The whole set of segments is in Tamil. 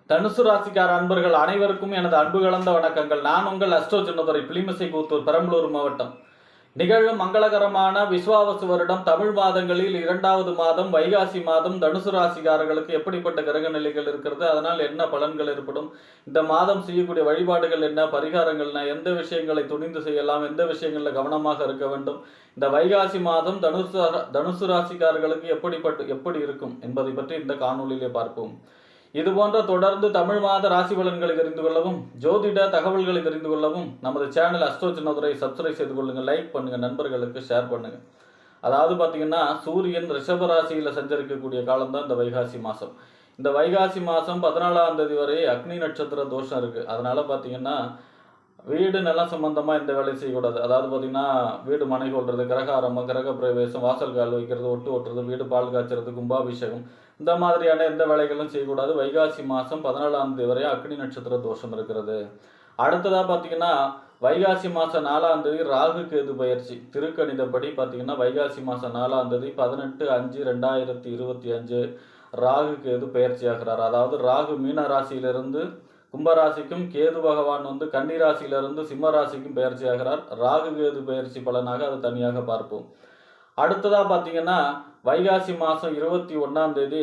தனுசு ராசிக்கார அன்பர்கள் அனைவருக்கும் எனது அன்பு கலந்த வணக்கங்கள். நான் உங்கள் அஸ்ட்ரோ சின்னதுரை, பிளிமிசை கூத்தூர், பெரம்பலூர் மாவட்டம். நிகழும் மங்களகரமான விஸ்வாவசு வருடம் தமிழ் மாதங்களில் 2வது மாதம் வைகாசி மாதம் தனுசு ராசிக்காரர்களுக்கு எப்படிப்பட்ட கிரக நிலைகள் இருக்கிறது, அதனால் என்ன பலன்கள் ஏற்படும், இந்த மாதம் செய்யக்கூடிய வழிபாடுகள் என்ன, பரிகாரங்கள் என்ன, எந்த விஷயங்களை துணிந்து செய்யலாம், எந்த விஷயங்களில் கவனமாக இருக்க வேண்டும், இந்த வைகாசி மாதம் தனுசு ராசிக்காரர்களுக்கு எப்படி இருக்கும் என்பதை பற்றி இந்த காணொலியிலே பார்ப்போம். இதுபோன்ற தொடர்ந்து தமிழ் மாத ராசி பலன்களை தெரிந்து கொள்ளவும், ஜோதிட தகவல்களை தெரிந்து கொள்ளவும் நமது சேனல் அஸ்ட்ரோ சின்னதுரை சப்ஸ்கிரைப் செய்து கொள்ளுங்கள், லைக் பண்ணுங்க, நண்பர்களுக்கு ஷேர் பண்ணுங்க. அதாவது பார்த்தீங்கன்னா, சூரியன் ரிஷப ராசியில் சஞ்சரிக்கக்கூடிய காலம்தான் இந்த வைகாசி மாதம். இந்த வைகாசி மாதம் 14ஆம் தேதி வரை அக்னி நட்சத்திர தோஷம் இருக்குது. அதனால் பார்த்தீங்கன்னா வீடு நிலம் சம்பந்தமாக எந்த வேலையும் செய்யக்கூடாது. அதாவது பார்த்தீங்கன்னா, வீடு மனை கொள்வது, கிரக ஆரம்பம், கிரக பிரவேசம், வாசல் கால் வைக்கிறது, ஒட்டு ஓட்டுறது, வீடு பால் காய்ச்சறது, கும்பாபிஷேகம், இந்த மாதிரியான எந்த வேலைகளும் செய்யக்கூடாது. வைகாசி மாதம் 14ஆம் தேதி வரை அக்னி நட்சத்திர தோஷம் இருக்கிறது. அடுத்ததாக பார்த்தீங்கன்னா, வைகாசி மாதம் 4ஆம் தேதி ராகு கேது பயிற்சி. திருக்கணிதப்படி பார்த்தீங்கன்னா வைகாசி மாதம் 4ஆம் தேதி 18/5/2025 ராகு கேது பயிற்சி ஆகிறார். அதாவது ராகு மீன ராசியிலிருந்து கும்பராசிக்கும், கேது பகவான் கன்னி ராசியிலிருந்து சிம்ம ராசிக்கும் பயிற்சி ஆகிறார். ராகு கேது பயிற்சி பலனாக அது தனியாக பார்ப்போம். அடுத்ததாக பார்த்தீங்கன்னா, வைகாசி மாதம் 21ஆம் தேதி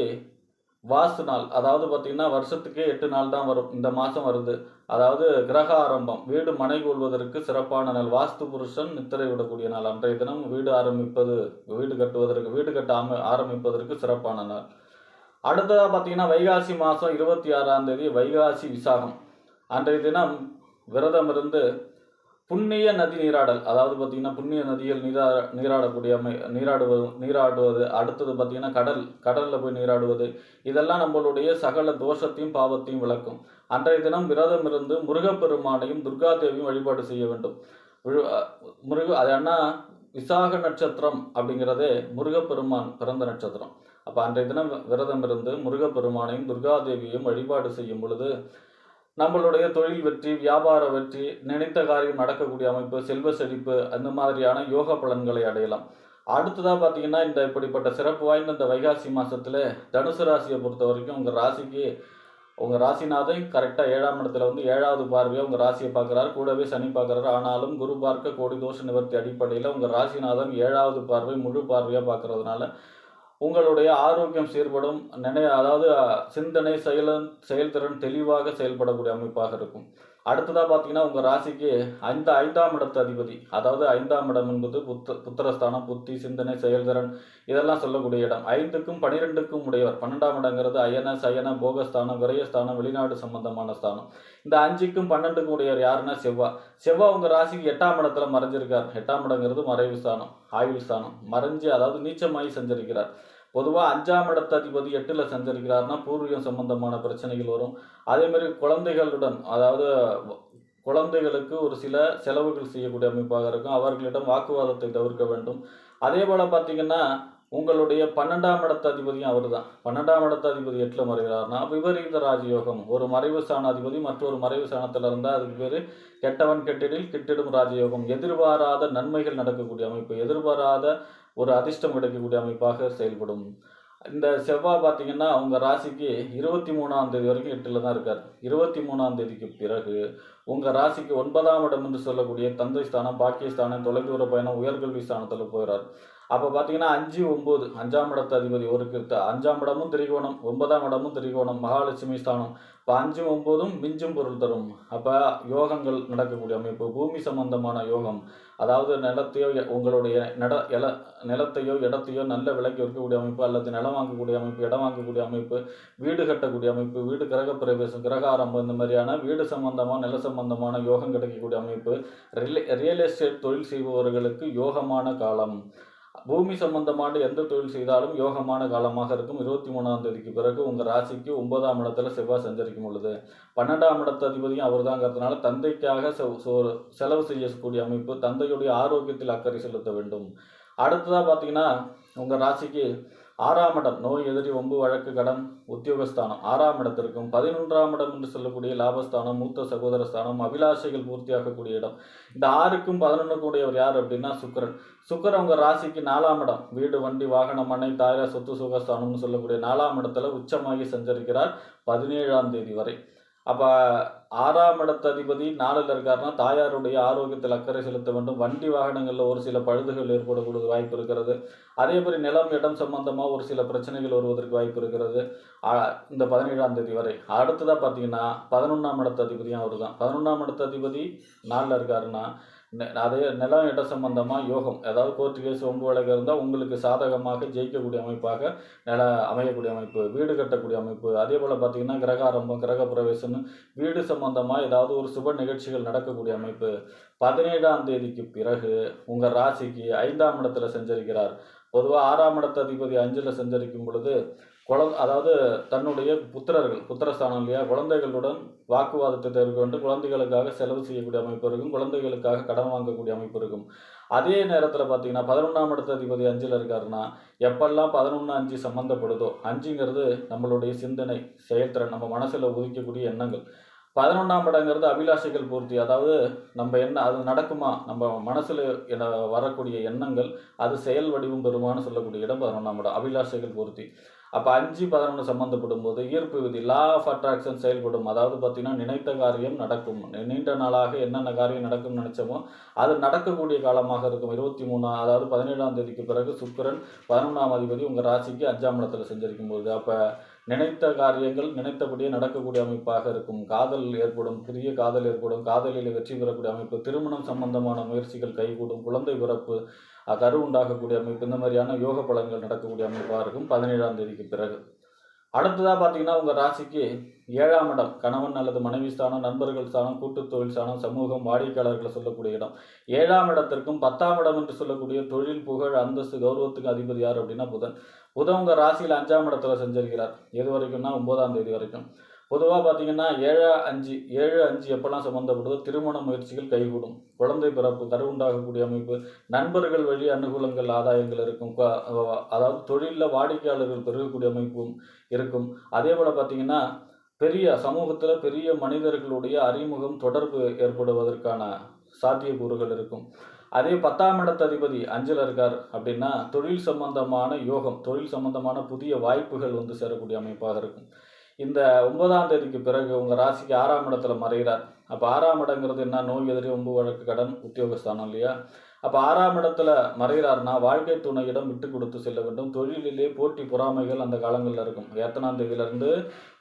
வாஸ்து நாள். அதாவது பார்த்தீங்கன்னா, வருஷத்துக்கே 8 நாள் தான் வரும். இந்த மாதம் வருது. அதாவது கிரக ஆரம்பம், வீடு மனை கொள்வதற்கு சிறப்பான நாள். வாஸ்து புருஷன் நித்திரை விடக்கூடிய நாள். அன்றைய தினம் வீடு கட்ட ஆரம்பிப்பதற்கு சிறப்பான நாள். அடுத்ததாக பார்த்தீங்கன்னா, வைகாசி மாதம் 26ஆம் தேதி வைகாசி விசாகம். அன்றைய தினம் விரதம் இருந்து புண்ணிய நதி நீராடல். அதாவது பார்த்தீங்கன்னா, புண்ணிய நதியில் நீராடுவது. அடுத்தது பார்த்தீங்கன்னா, கடலில் போய் நீராடுவது. இதெல்லாம் நம்மளுடைய சகல தோஷத்தையும் பாவத்தையும் விளக்கும். அன்றைய தினம் விரதம் இருந்து முருகப்பெருமானையும் துர்காதேவியும் வழிபாடு செய்ய வேண்டும். அது என்ன, விசாக நட்சத்திரம் அப்படிங்கிறதே முருகப்பெருமான் பிறந்த நட்சத்திரம். அப்போ அன்றைய தினம் விரதம் இருந்து முருகப்பெருமானையும் துர்காதேவியையும் வழிபாடு செய்யும் பொழுது நம்மளுடைய தொழில் வெற்றி, வியாபார வெற்றி, நினைத்த காரியம் நடக்கக்கூடிய அமைப்பு, செல்வ செழிப்பு, அந்த மாதிரியான யோக பலன்களை அடையலாம். அடுத்ததாக பார்த்தீங்கன்னா, இந்த இப்படிப்பட்ட சிறப்பு வாய்ந்த இந்த வைகாசி மாதத்தில் தனுசு ராசியை பொறுத்த வரைக்கும் உங்கள் ராசிநாதன் கரெக்டாக 7ஆம் இடத்துல 7வது பார்வையாக உங்கள் ராசியை பார்க்குறாரு. கூடவே சனி பார்க்குறாரு. ஆனாலும் குரு பார்க்க கோடி தோஷ நிவர்த்தி அடிப்படையில் உங்கள் ராசிநாதன் 7வது பார்வை முழு பார்வையாக பார்க்கறதுனால உங்களுடைய ஆரோக்கியம் சீர்படும். அதாவது சிந்தனை, செயல்திறன் தெளிவாக செயல்படக்கூடிய அமைப்பாக இருக்கும். அடுத்ததாக பார்த்தீங்கன்னா, உங்கள் ராசிக்கு 5ஆம் இடத்து அதிபதி. அதாவது 5ஆம் இடம் என்பது புத்திரஸ்தானம், புத்தி, சிந்தனை, செயல்திறன் இதெல்லாம் சொல்லக்கூடிய இடம். 5க்கும் 12க்கும் உடையவர். 12ஆம் இடங்கிறது அயன, சயன, போகஸ்தானம், விரயஸ்தானம், வெளிநாடு சம்பந்தமான ஸ்தானம். இந்த 5க்கும் 12க்கும் உடையவர் யாருன்னா செவ்வாய் உங்கள் ராசிக்கு 8ஆம் இடத்துல மறைஞ்சிருக்கார். 8ஆம் இடங்கிறது மறைவு ஸ்தானம், ஆயுள் ஸ்தானம். மறைஞ்சு அதாவது நீச்சமாகி சஞ்சரிக்கிறார். பொதுவாக 5ஆம் இடத்து அதிபதி 8ல் சஞ்சரிக்கிறார்னா பூர்வீகம் சம்பந்தமான பிரச்சனைகள் வரும். அதேமாதிரி குழந்தைகளுடன், அதாவது குழந்தைகளுக்கு ஒரு சில செலவுகள் செய்யக்கூடிய அமைப்பாக இருக்கும். அவர்களிடம் வாக்குவாதத்தை தவிர்க்க வேண்டும். அதே போல் பார்த்தீங்கன்னா, உங்களுடைய 12ஆம் இடத்து அதிபதியும் அவர் தான். 12ஆம் இடத்து அதிபதி 8ல் மறைகிறார்னா விபரீத ராஜயோகம். ஒரு மறைவு ஸ்தான அதிபதி மற்றொரு மறைவு ஸ்தானத்தில் இருந்தால் அதுக்கு பேர் கெட்டவன் கெட்டிடில் கிட்டிடும் ராஜயோகம். எதிர்பாராத நன்மைகள் நடக்கக்கூடிய அமைப்பு, எதிர்பாராத ஒரு அதிர்ஷ்டம் கிடைக்கக்கூடிய அமைப்பாக செயல்படும். இந்த செவ்வாய் பார்த்தீங்கன்னா, உங்கள் ராசிக்கு 23ஆம் தேதி வரைக்கும் 8ல் தான் இருக்கார். 23ஆம் தேதிக்கு பிறகு உங்கள் ராசிக்கு 9ஆம் இடம் என்று சொல்லக்கூடிய தந்தை ஸ்தானம், பாக்கியஸ்தானம், தொலைதூர பயணம், உயர்கல்வி ஸ்தானத்தில் போகிறார். அப்போ பார்த்தீங்கன்னா 5, 9, 5ஆம் இடத்து அதிபதி ஒரு 5ஆம் இடமும் திரிகோணம், 9ஆம் இடமும் திரிகோணம், மகாலட்சுமி ஸ்தானம். இப்போ 5ம் 9ம் மிஞ்சும் பொருள் தரும். அப்போ யோகங்கள் நடக்கக்கூடிய அமைப்பு, பூமி சம்பந்தமான யோகம். அதாவது உங்களுடைய நிலத்தையோ இடத்தையோ நல்ல விலைக்கு விற்கக்கூடிய அமைப்பு, அல்லது நிலம் வாங்கக்கூடிய அமைப்பு, இடம் வாங்கக்கூடிய அமைப்பு, வீடு கட்டக்கூடிய அமைப்பு, வீடு கிரக பிரவேசம், கிரக ஆரம்பம், இந்த மாதிரியான வீடு சம்பந்தமான நில சம்பந்தமான யோகம் கிடைக்கக்கூடிய அமைப்பு. ரியல் எஸ்டேட் தொழில் செய்பவர்களுக்கு யோகமான காலம். பூமி சம்பந்தமான எந்த தொழில் செய்தாலும் யோகமான காலமாக இருக்கும். 23ஆம் தேதிக்கு பிறகு உங்கள் ராசிக்கு 9ஆம் இடத்துல செவ்வாய் சஞ்சரிக்கும் பொழுது 12ஆம் இடத்து அதிபதியும் அவர் தாங்கிறதுனால தந்தைக்காக செலவு செய்யக்கூடிய அமைப்பு, தந்தையுடைய ஆரோக்கியத்தில் அக்கறை செலுத்த வேண்டும். அடுத்ததாக பார்த்தீங்கன்னா, உங்கள் ராசிக்கு 6ஆம் இடம் நோய், எதிரி, வம்பு, வழக்கு, கடன், உத்தியோகஸ்தானம் 6ஆம் இடத்திற்கும் 11ஆம் இடம் என்று சொல்லக்கூடிய லாபஸ்தானம், மூத்த சகோதர ஸ்தானம், அபிலாஷைகள் பூர்த்தியாகக்கூடிய இடம். இந்த 6க்கும் 11க்கும் உடையவர் யார் அப்படின்னா சுக்கிரன். சுக்கிரன் உங்க ராசிக்கு 4ஆம் இடம் வீடு, வண்டி, வாகனம், மனை, தாயார், சொத்து சுகஸ்தானம்னு சொல்லக்கூடிய 4ஆம் இடத்துல உச்சமாகி சஞ்சரிக்கிறார் 17ஆம் தேதி வரை. அப்போ 6ஆம் இடத்து அதிபதி 4ல் இருக்காருன்னா தாயாருடைய ஆரோக்கியத்தில் அக்கறை செலுத்த வேண்டும். வண்டி வாகனங்களில் ஒரு சில பழுதுகள் ஏற்படக்கூடிய வாய்ப்பு இருக்கிறது. அதே மாதிரி நிலம், இடம் சம்பந்தமாக ஒரு சில பிரச்சனைகள் வருவதற்கு வாய்ப்பு இருக்கிறது இந்த 17ஆம் தேதி வரை. அடுத்ததாக பார்த்தீங்கன்னா 11ஆம் இடத்து அதிபதியும் அவர் தான். 11ஆம் இடத்து அதிபதி 4ல் இருக்காருன்னா அதே நிலம், இட சம்பந்தமாக யோகம், அதாவது கோர்ட்டு கேஸ், வம்பு வழக்கு இருந்தால் உங்களுக்கு சாதகமாக ஜெயிக்கக்கூடிய அமைப்பாக அமையக்கூடிய அமைப்பு, வீடு கட்டக்கூடிய அமைப்பு. அதே போல் பார்த்தீங்கன்னா கிரக ஆரம்பம், கிரக பிரவேசம்னு வீடு சம்பந்தமாக ஏதாவது ஒரு சுப நிகழ்ச்சிகள் நடக்கக்கூடிய அமைப்பு 17ஆம் தேதிக்கு பிறகு உங்கள் ராசிக்கு 5ஆம் இடத்துல சஞ்சரிக்கிறார். பொதுவாக 6ஆம் இடத்து அதிபதி 5ல் சஞ்சரிக்கும் பொழுது அதாவது தன்னுடைய புத்திரஸ்தானம் இல்லையா, குழந்தைகளுடன் வாக்குவாதத்தை தவிர்க்க வேண்டும். குழந்தைகளுக்காக செலவு செய்யக்கூடிய அமைப்பு இருக்கும். குழந்தைகளுக்காக கடன் வாங்கக்கூடிய அமைப்பு இருக்கும். அதே நேரத்தில் பார்த்தீங்கன்னா 11ஆம் இடத்து அதிபதி 5ல் இருக்காருன்னா எப்பெல்லாம் 11-5 சம்மந்தப்படுதோ, 5ங்கிறது நம்மளுடைய சிந்தனை, செயல்திறன், நம்ம மனசில் உதிக்கக்கூடிய எண்ணங்கள். 11ஆம் இடங்கிறது அபிலாஷைகள் பூர்த்தி, அதாவது நம்ம அது நடக்குமா, நம்ம மனசில் வரக்கூடிய எண்ணங்கள் அது செயல் வடிவம் பெறுமான்னு சொல்லக்கூடிய இடம் 11ஆம் இடம், அபிலாஷைகள் பூர்த்தி. அப்போ 5, 11 சம்மந்தப்படும் போது ஈர்ப்பு விதி, லா ஆஃப் அட்ராக்ஷன் செயல்படும். அதாவது பார்த்தீங்கன்னா நினைத்த காரியம் நடக்கும். நீண்ட நாளாக என்னென்ன காரியம் நடக்கும்னு நினச்சோமோ அது நடக்கக்கூடிய காலமாக இருக்கும். 23 அதாவது 17ஆம் தேதிக்கு பிறகு சுக்கிரன் 11ஆம் அதிபதி உங்கள் ராசிக்கு 5ஆம் இடத்துல செஞ்சிருக்கும் போது அப்போ நினைத்த காரியங்கள் நினைத்தபடியே நடக்கக்கூடிய அமைப்பாக இருக்கும். காதல் ஏற்படும், புதிய காதல் ஏற்படும், காதலில் வெற்றி பெறக்கூடிய அமைப்பு, திருமணம் சம்பந்தமான முயற்சிகள் கைகூடும், குழந்தை பிறப்பு, கரு உண்டாகக்கூடிய அமைப்பு, இந்த மாதிரியான யோக பலன்கள் நடக்கக்கூடிய அமைப்பாக இருக்கும் 17ஆம் தேதிக்கு பிறகு. அடுத்ததாக பார்த்தீங்கன்னா உங்கள் ராசிக்கு 7ஆம் இடம் கணவன் அல்லது மனைவி ஸ்தானம், நண்பர்கள் ஸ்தானம், கூட்டு தொழில் ஸ்தானம், சமூகம், வாடிக்கையாளர்களை சொல்லக்கூடிய இடம். 7ஆம் இடத்திற்கும் 10ஆம் இடம் என்று சொல்லக்கூடிய தொழில், புகழ், அந்தஸ்து, கௌரவத்துக்கு அதிபதி யார் அப்படின்னா புதன். புதன் உங்கள் ராசியில் 5ஆம் இடத்துல செஞ்சிருக்கிறார். எது வரைக்கும்னா 9ஆம் தேதி வரைக்கும். பொதுவாக பார்த்தீங்கன்னா 7-5 எப்போல்லாம் சம்மந்தப்படுதோ திருமண முயற்சிகள் கைகூடும், குழந்தை பிறப்பு, கரு உண்டாகக்கூடிய அமைப்பு, நண்பர்கள் வழி அனுகூலங்கள், ஆதாயங்கள் இருக்கும். அதாவது தொழிலில் வாடிக்கையாளர்கள் பெருகக்கூடிய அமைப்பும் இருக்கும். அதே போல் பார்த்தீங்கன்னா பெரிய சமூகத்தில் பெரிய மனிதர்களுடைய அறிமுகம், தொடர்பு ஏற்படுவதற்கான சாத்தியக்கூறுகள் இருக்கும். அதே 10ஆம் இடத்து அதிபதி 5ல் இருக்கார் அப்படின்னா தொழில் சம்பந்தமான யோகம், தொழில் சம்பந்தமான புதிய வாய்ப்புகள் வந்து சேரக்கூடிய அமைப்பாக இருக்கும். இந்த 9ஆம் தேதிக்கு பிறகு உங்கள் ராசிக்கு 6ஆம் இடத்துல மறைகிறார். அப்போ 6ஆம் இடங்கிறது என்ன, நோய், எதிரி, வம்பு, வழக்கு, கடன், உத்தியோகஸ்தானம் இல்லையா. அப்போ 6ஆம் இடத்துல மறைகிறார்னா வாழ்க்கை துணையிடம் விட்டு கொடுத்து செல்ல வேண்டும். தொழிலிலே போட்டி பொறாமைகள் அந்த காலங்களில் இருக்கும். 8ஆம் தேதியிலிருந்து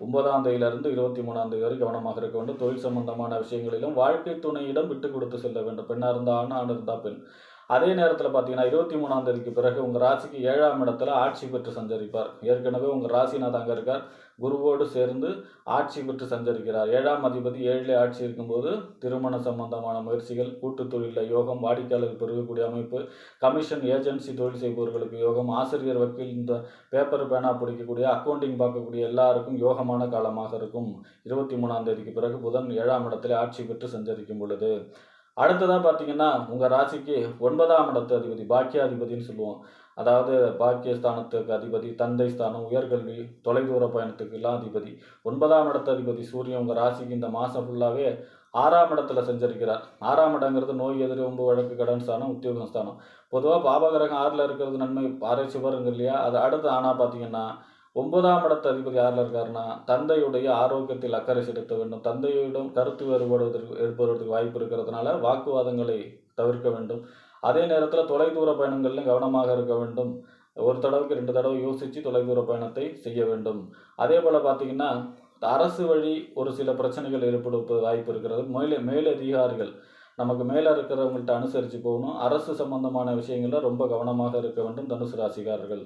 9ஆம் தேதியிலிருந்து 23ஆம் தேதி வரை கவனமாக இருக்க வேண்டும். தொழில் சம்பந்தமான விஷயங்களிலும் வாழ்க்கை துணையிடம் விட்டு கொடுத்து செல்ல வேண்டும். பெண்ணாக இருந்தால் ஆண், ஆண் இருந்தால் பெண். அதே நேரத்தில் பார்த்தீங்கன்னா 23ஆம் தேதிக்கு பிறகு உங்கள் ராசிக்கு 7ஆம் இடத்துல ஆட்சி பெற்று சஞ்சரிப்பார். ஏற்கனவே உங்கள் ராசிநாதன் அங்கே இருக்கார், குருவோடு சேர்ந்து ஆட்சி பெற்று சஞ்சரிக்கிறார். 7ஆம் அதிபதி 7லே ஆட்சி இருக்கும்போது திருமண சம்பந்தமான முயற்சிகள், கூட்டு தொழிலில் யோகம், வாடிக்கையாளர்கள் பெருகக்கூடிய அமைப்பு, கமிஷன் ஏஜென்சி தொழில் செய்பவர்களுக்கு யோகம், ஆசிரியர், வக்கீல், இந்த பேப்பர் பேனா பிடிக்கக்கூடிய, அக்கௌண்டிங் பார்க்கக்கூடிய எல்லாருக்கும் யோகமான காலமாக இருக்கும் 23ஆம் தேதிக்கு பிறகு புதன் 7ஆம் இடத்துல ஆட்சி பெற்று சஞ்சரிக்கும் பொழுது. அடுத்ததாக பார்த்தீங்கன்னா உங்கள் ராசிக்கு 9ஆம் இடத்து அதிபதி பாக்கியாதிபதினு சொல்லுவோம். அதாவது பாக்கியஸ்தானத்துக்கு அதிபதி, தந்தை ஸ்தானம், உயர்கல்வி, தொலைதூர பயணத்துக்கெல்லாம் அதிபதி. 9ஆம் இடத்து அதிபதி சூரியன் உங்கள் ராசிக்கு இந்த மாதம் ஃபுல்லாகவே 6ஆம் இடத்துல செஞ்சிருக்கிறார். 6ஆம் இடங்கிறது நோய், எதிரி, வம்பு, வழக்கு, கடன் ஸ்தானம், உத்தியோகம் ஸ்தானம். பொதுவாக பாபகிரகம் 6ல் இருக்கிறது நன்மை, ஆராய்ச்சிவருங்க இல்லையா. அது அடுத்து ஆனால் பார்த்தீங்கன்னா 9ஆம் இடத்து அதிபதி யாரில் இருக்காருன்னா தந்தையுடைய ஆரோக்கியத்தில் அக்கறை செலுத்த வேண்டும். தந்தையிடம் கருத்து ஏற்படுவதற்கு வாய்ப்பு இருக்கிறதுனால வாக்குவாதங்களை தவிர்க்க வேண்டும். அதே நேரத்தில் தொலைதூர பயணங்களிலும் கவனமாக இருக்க வேண்டும். ஒரு தடவைக்கு 2 தடவை யோசித்து தொலைதூர பயணத்தை செய்ய வேண்டும். அதே போல் பார்த்தீங்கன்னா அரசு வழி ஒரு சில பிரச்சனைகள் ஏற்படுவதற்கு வாய்ப்பு இருக்கிறது. மேலதிகாரிகள் நமக்கு மேலே இருக்கிறவங்கள்ட்ட அனுசரித்து போகணும். அரசு சம்பந்தமான விஷயங்களில் ரொம்ப கவனமாக இருக்க வேண்டும் தனுசு ராசிக்காரர்கள்.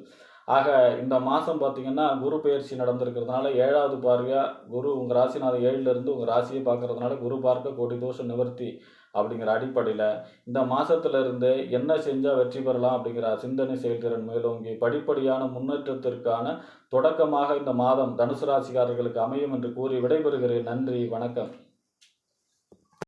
ஆக இந்த மாதம் பார்த்திங்கன்னா குரு பெயர்ச்சி நடந்திருக்கிறதுனால 7வது பார்வையாக குரு உங்கள் ராசிநாதன் 7லேருந்து உங்கள் ராசியை பார்க்கறதுனால குரு பார்க்க கோடி தோஷ நிவர்த்தி அப்படிங்கிற அடிப்படையில் இந்த மாதத்துலேருந்து என்ன செஞ்சால் வெற்றி பெறலாம் அப்படிங்கிற சிந்தனை செயல்திறன் மேலோங்கி படிப்படியான முன்னேற்றத்திற்கான தொடக்கமாக இந்த மாதம் தனுசு ராசிக்காரர்களுக்கு அமையும் என்று கூறி விடைபெறுகிறேன். நன்றி, வணக்கம்.